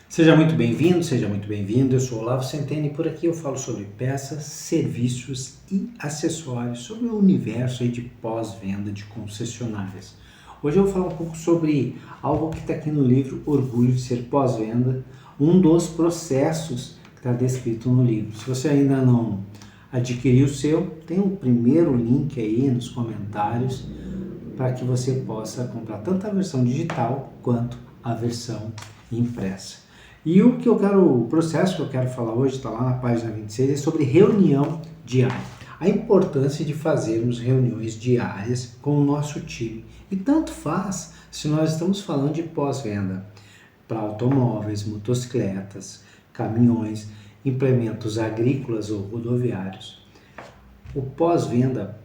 Seja muito bem-vindo, seja muito bem-vindo. Eu sou Olavo Centeno e por aqui eu falo sobre peças, serviços e acessórios, sobre o universo aí de pós-venda de concessionárias. Hoje eu vou falar um pouco sobre algo que está aqui no livro Orgulho de Ser Pós-Venda, um dos processos que está descrito no livro. Se você ainda não adquiriu o seu, tem um primeiro link aí nos comentários para que você possa comprar tanto a versão digital quanto a versão impressa. E o processo que eu quero falar hoje, está lá na página 26, é sobre reunião diária. A importância de fazermos reuniões diárias com o nosso time. E tanto faz se nós estamos falando de pós-venda para automóveis, motocicletas, caminhões, implementos agrícolas ou rodoviários. O pós-venda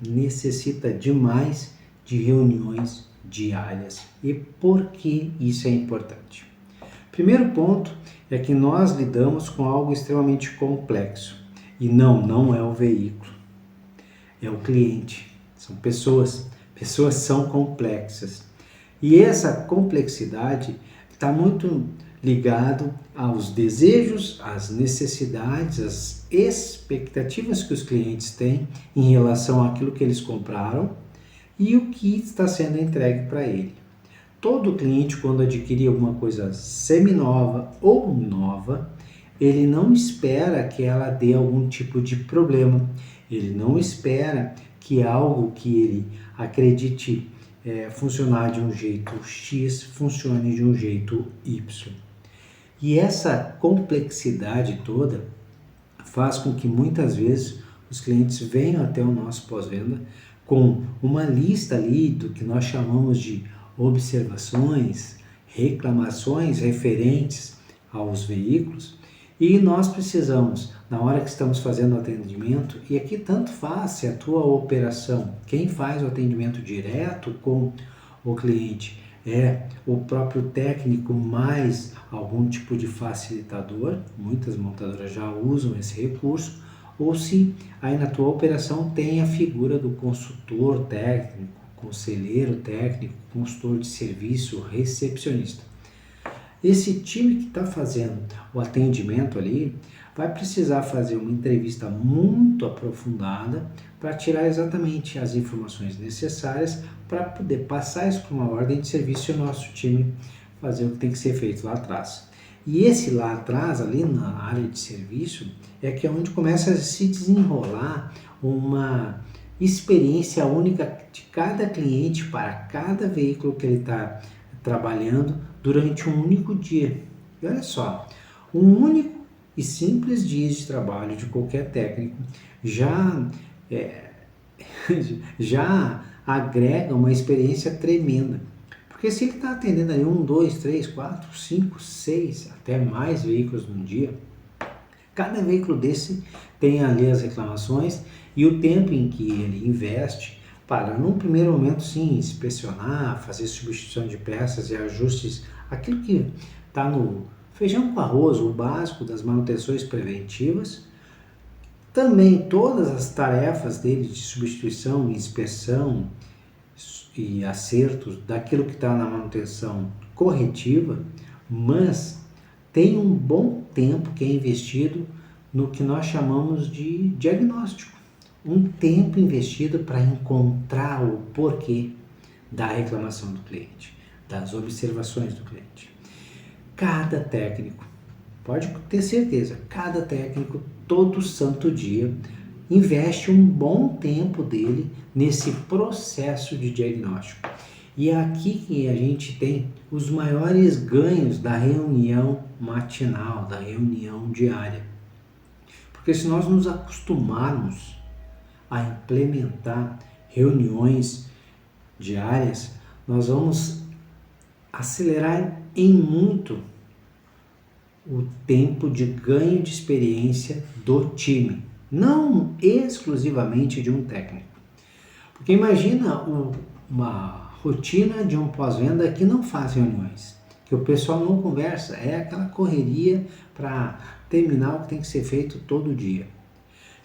necessita demais de reuniões diárias. E por que isso é importante? Primeiro ponto é que nós lidamos com algo extremamente complexo. E não é o veículo, é o cliente, são pessoas. Pessoas são complexas. E essa complexidade está muito ligado aos desejos, às necessidades, às expectativas que os clientes têm em relação àquilo que eles compraram e o que está sendo entregue para ele. Todo cliente, quando adquire alguma coisa seminova ou nova, ele não espera que ela dê algum tipo de problema. Ele não espera que algo que ele acredite funcionar de um jeito X funcione de um jeito Y. E essa complexidade toda faz com que muitas vezes os clientes venham até o nosso pós-venda com uma lista ali do que nós chamamos de observações, reclamações referentes aos veículos, e nós precisamos, na hora que estamos fazendo o atendimento, e aqui tanto faz se a tua operação, quem faz o atendimento direto com o cliente é o próprio técnico mais algum tipo de facilitador, muitas montadoras já usam esse recurso, ou se aí na tua operação tem a figura do consultor técnico, conselheiro técnico, consultor de serviço, recepcionista. Esse time que está fazendo o atendimento ali vai precisar fazer uma entrevista muito aprofundada para tirar exatamente as informações necessárias para poder passar isso para uma ordem de serviço e o nosso time fazer o que tem que ser feito lá atrás. E esse lá atrás, ali na área de serviço, é que é onde começa a se desenrolar uma experiência única de cada cliente para cada veículo que ele está trabalhando durante um único dia. E olha só, um único e simples dia de trabalho de qualquer técnico já agrega uma experiência tremenda. Porque se ele está atendendo ali 1, 2, 3, 4, 5, 6, até mais veículos num dia, cada veículo desse tem ali as reclamações e o tempo em que ele investe para, num primeiro momento, sim, inspecionar, fazer substituição de peças e ajustes, aquilo que está no feijão com arroz, o básico das manutenções preventivas. Também todas as tarefas dele de substituição, inspeção e acertos daquilo que está na manutenção corretiva, mas tem um bom tempo que é investido no que nós chamamos de diagnóstico. Um tempo investido para encontrar o porquê da reclamação do cliente, das observações do cliente. Cada técnico, pode ter certeza, cada técnico, todo santo dia, investe um bom tempo dele nesse processo de diagnóstico. E é aqui que a gente tem os maiores ganhos da reunião matinal, da reunião diária. Porque se nós nos acostumarmos a implementar reuniões diárias, nós vamos acelerar em muito o tempo de ganho de experiência do time, não exclusivamente de um técnico. Porque imagina uma rotina de um pós-venda que não faz reuniões, que o pessoal não conversa, é aquela correria para terminar o que tem que ser feito todo dia.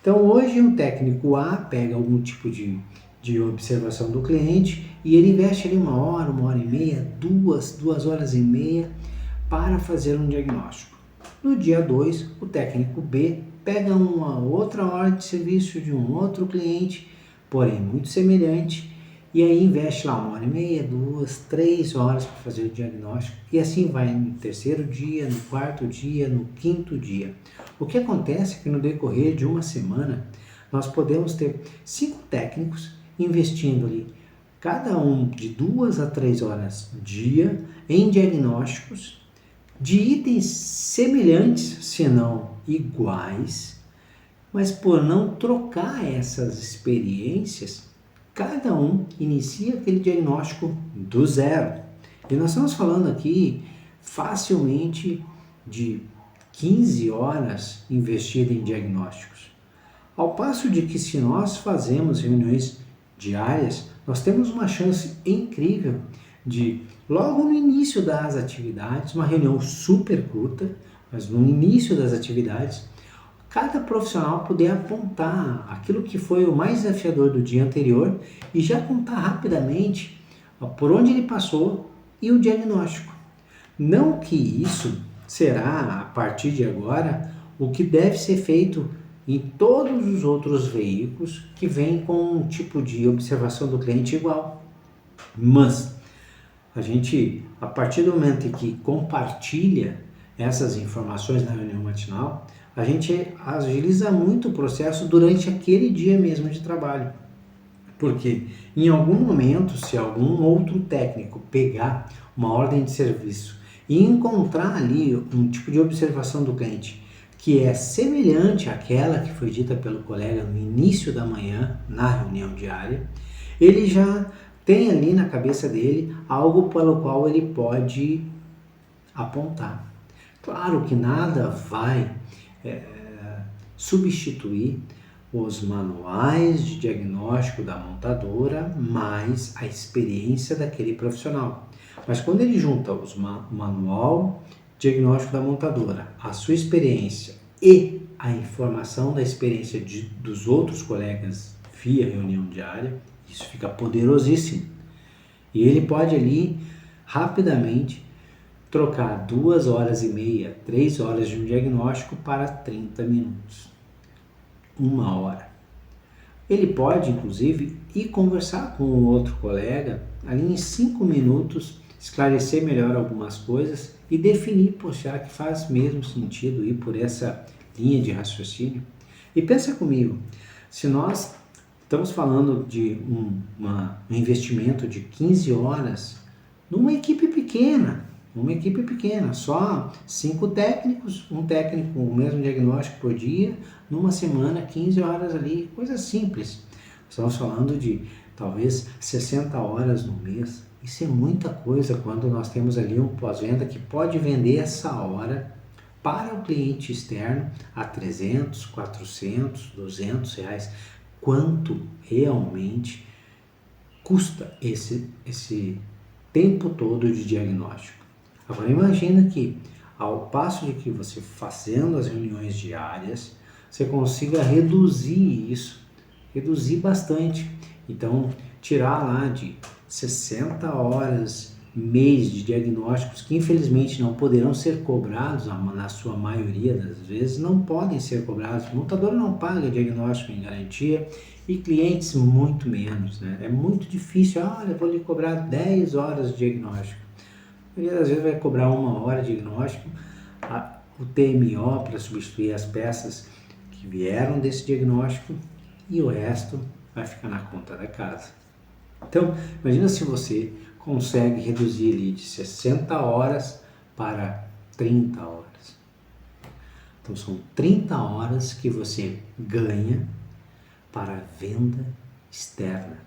Então hoje um técnico A pega algum tipo de observação do cliente e ele investe ali 1 hora, 1 hora e meia, 2 horas e meia para fazer um diagnóstico. No dia 2, o técnico B pega uma outra hora de serviço de um outro cliente, porém muito semelhante, e aí investe lá 1h30, 2, 3 horas para fazer o diagnóstico, e assim vai no terceiro dia, no quarto dia, no quinto dia. O que acontece é que no decorrer de uma semana, nós podemos ter 5 técnicos investindo ali, cada um de 2 a 3 horas dia, em diagnósticos de itens semelhantes, se não iguais, mas por não trocar essas experiências, cada um inicia aquele diagnóstico do zero. E nós estamos falando aqui facilmente de 15 horas investidas em diagnósticos. Ao passo de que se nós fazemos reuniões diárias, nós temos uma chance incrível de, logo no início das atividades, uma reunião super curta, mas no início das atividades, cada profissional poder apontar aquilo que foi o mais desafiador do dia anterior e já contar rapidamente por onde ele passou e o diagnóstico. Não que isso será, a partir de agora, o que deve ser feito em todos os outros veículos que vêm com um tipo de observação do cliente igual. Mas a gente, a partir do momento em que compartilha essas informações na reunião matinal, a gente agiliza muito o processo durante aquele dia mesmo de trabalho. Porque em algum momento, se algum outro técnico pegar uma ordem de serviço e encontrar ali um tipo de observação do cliente que é semelhante àquela que foi dita pelo colega no início da manhã, na reunião diária, ele já tem ali na cabeça dele algo pelo qual ele pode apontar. Claro que nada vai substituir os manuais de diagnóstico da montadora mais a experiência daquele profissional. Mas quando ele junta o manual diagnóstico da montadora, a sua experiência e a informação da experiência dos outros colegas via reunião diária, isso fica poderosíssimo. E ele pode ali rapidamente trocar 2h30, 3 horas de um diagnóstico para 30 minutos, 1 hora. Ele pode, inclusive, ir conversar com o outro colega ali em 5 minutos, esclarecer melhor algumas coisas e definir, será que faz mesmo sentido ir por essa linha de raciocínio? E pensa comigo, se nós estamos falando de um investimento de 15 horas numa equipe pequena, só 5 técnicos, um técnico, o mesmo diagnóstico por dia, numa semana, 15 horas ali, coisa simples. Estamos falando de talvez 60 horas no mês. Isso é muita coisa quando nós temos ali um pós-venda que pode vender essa hora para o cliente externo a 300, 400, 200 reais. Quanto realmente custa esse tempo todo de diagnóstico? Agora imagina que ao passo de que você fazendo as reuniões diárias, você consiga reduzir isso, reduzir bastante. Então tirar lá de 60 horas mês de diagnósticos que infelizmente não poderão ser cobrados, na sua maioria das vezes não podem ser cobrados. O montador não paga diagnóstico em garantia e clientes muito menos, né? É muito difícil, olha, vou lhe cobrar 10 horas de diagnóstico. E às vezes vai cobrar 1 hora de diagnóstico, o TMO para substituir as peças que vieram desse diagnóstico e o resto vai ficar na conta da casa. Então, imagina se você consegue reduzir ali de 60 horas para 30 horas. Então, são 30 horas que você ganha para venda externa.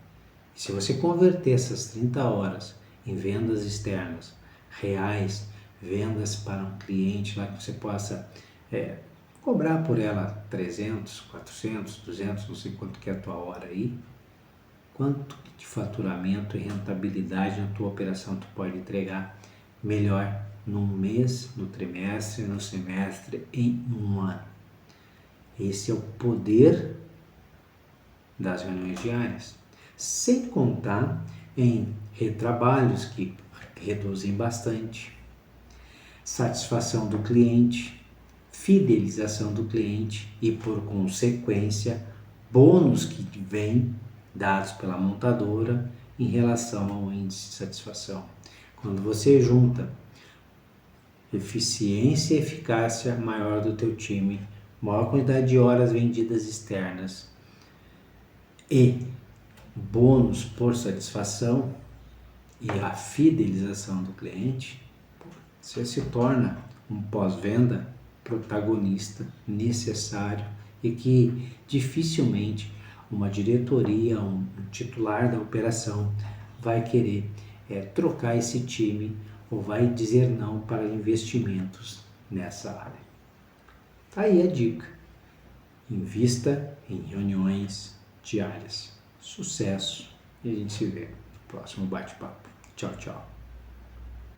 E se você converter essas 30 horas em vendas externas, reais, vendas para um cliente lá que você possa cobrar por ela 300, 400, 200, não sei quanto que é a tua hora aí, quanto de faturamento e rentabilidade na tua operação tu pode entregar melhor num mês, no trimestre, no semestre, em um ano. Esse é o poder das reuniões diárias. Sem contar em retrabalhos que reduzem bastante. satisfação do cliente, fidelização do cliente e, por consequência, bônus que vêm dados pela montadora em relação ao índice de satisfação. Quando você junta eficiência e eficácia maior do teu time, maior quantidade de horas vendidas externas e bônus por satisfação e a fidelização do cliente, você se torna um pós-venda protagonista necessário e que dificilmente uma diretoria, um titular da operação vai querer trocar esse time ou vai dizer não para investimentos nessa área. Tá aí a dica. Invista em reuniões diárias. Sucesso! E a gente se vê no próximo bate-papo. Tchau, tchau.